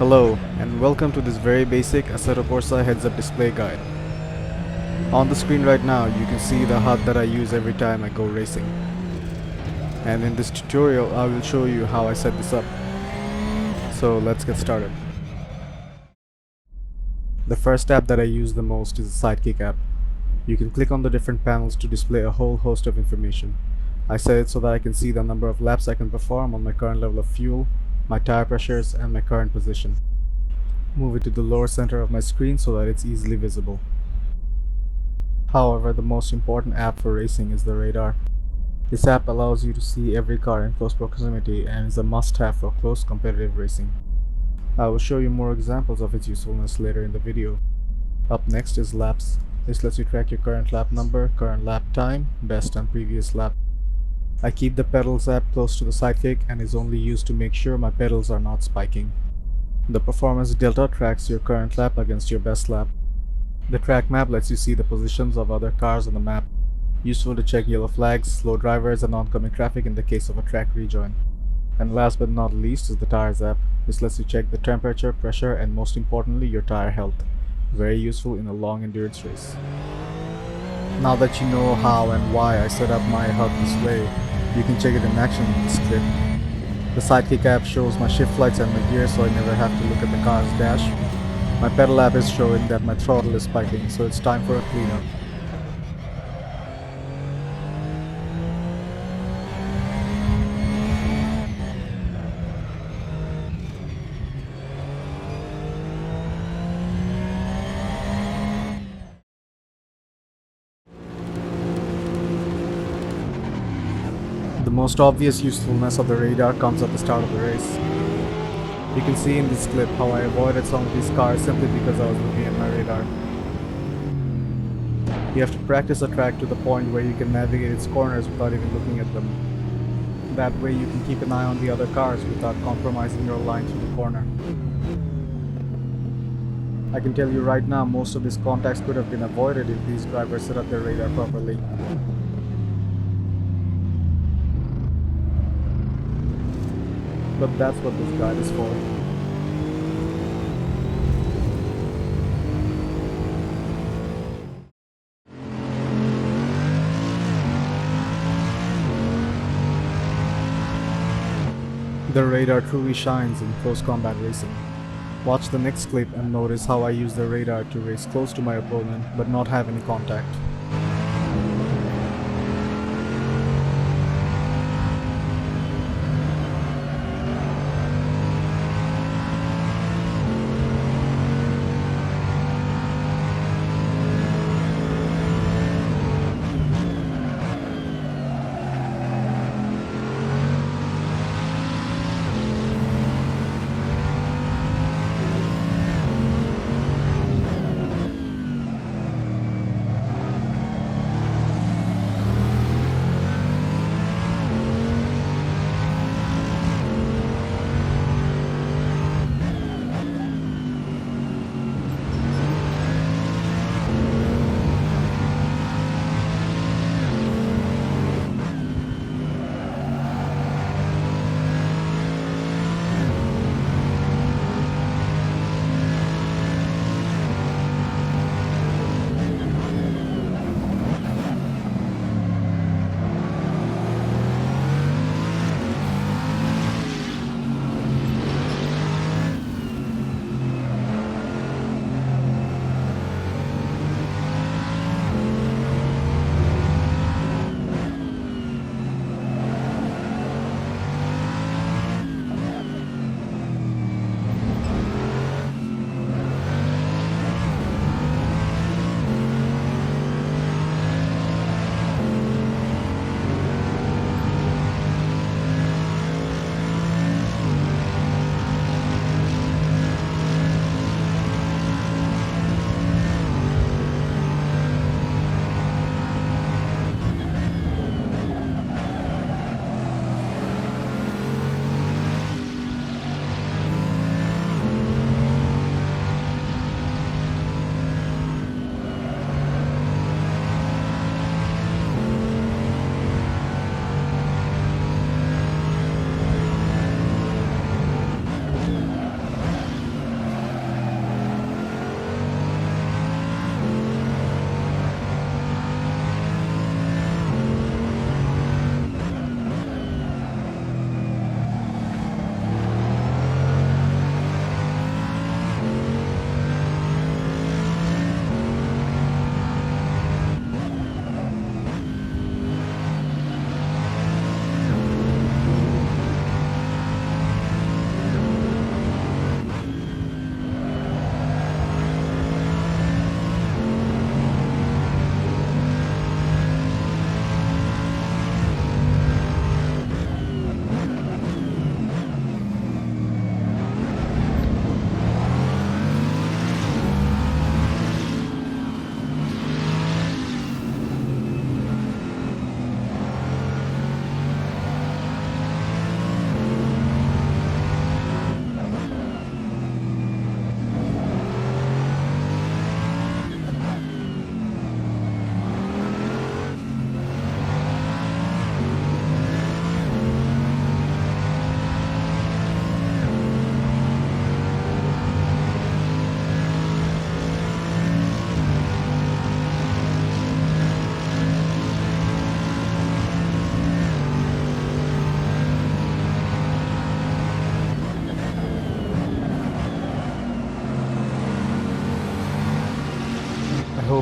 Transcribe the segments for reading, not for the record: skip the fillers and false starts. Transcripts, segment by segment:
Hello, and welcome to this very basic Assetto Corsa heads-up display guide. On the screen right now, you can see the HUD that I use every time I go racing. And in this tutorial, I will show you how I set this up. So let's get started. The first app that I use the most is the Sidekick app. You can click on the different panels to display a whole host of information. I set it so that I can see the number of laps I can perform on my current level of fuel, my tire pressures, and my current position. Move it to the lower center of my screen so that it's easily visible. However, the most important app for racing is the radar. This app allows you to see every car in close proximity and is a must-have for close competitive racing. I will show you more examples of its usefulness later in the video. Up next is laps. This lets you track your current lap number, current lap time, best and previous lap. I keep the pedals app close to the Sidekick and is only used to make sure my pedals are not spiking. The performance delta tracks your current lap against your best lap. The track map lets you see the positions of other cars on the map. Useful to check yellow flags, slow drivers, and oncoming traffic in the case of a track rejoin. And last but not least is the tires app. This lets you check the temperature, pressure, and most importantly your tire health. Very useful in a long endurance race. Now that you know how and why I set up my HUD this way, you can check it in action in this clip. The Sidekick app shows my shift lights and my gear so I never have to look at the car's dash. My pedal app is showing that my throttle is spiking, so it's time for a cleanup. The most obvious usefulness of the radar comes at the start of the race. You can see in this clip how I avoided some of these cars simply because I was looking at my radar. You have to practice a track to the point where you can navigate its corners without even looking at them. That way you can keep an eye on the other cars without compromising your line through the corner. I can tell you right now, most of these contacts could have been avoided if these drivers set up their radar properly. But that's what this guide is for. The radar truly shines in close combat racing. Watch the next clip and notice how I use the radar to race close to my opponent but not have any contact.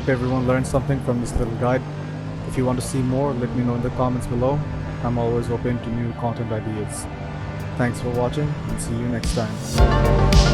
hope everyone learned something from this little guide. If you want to see more, let me know in the comments below. I'm always open to new content ideas. Thanks for watching and see you next time.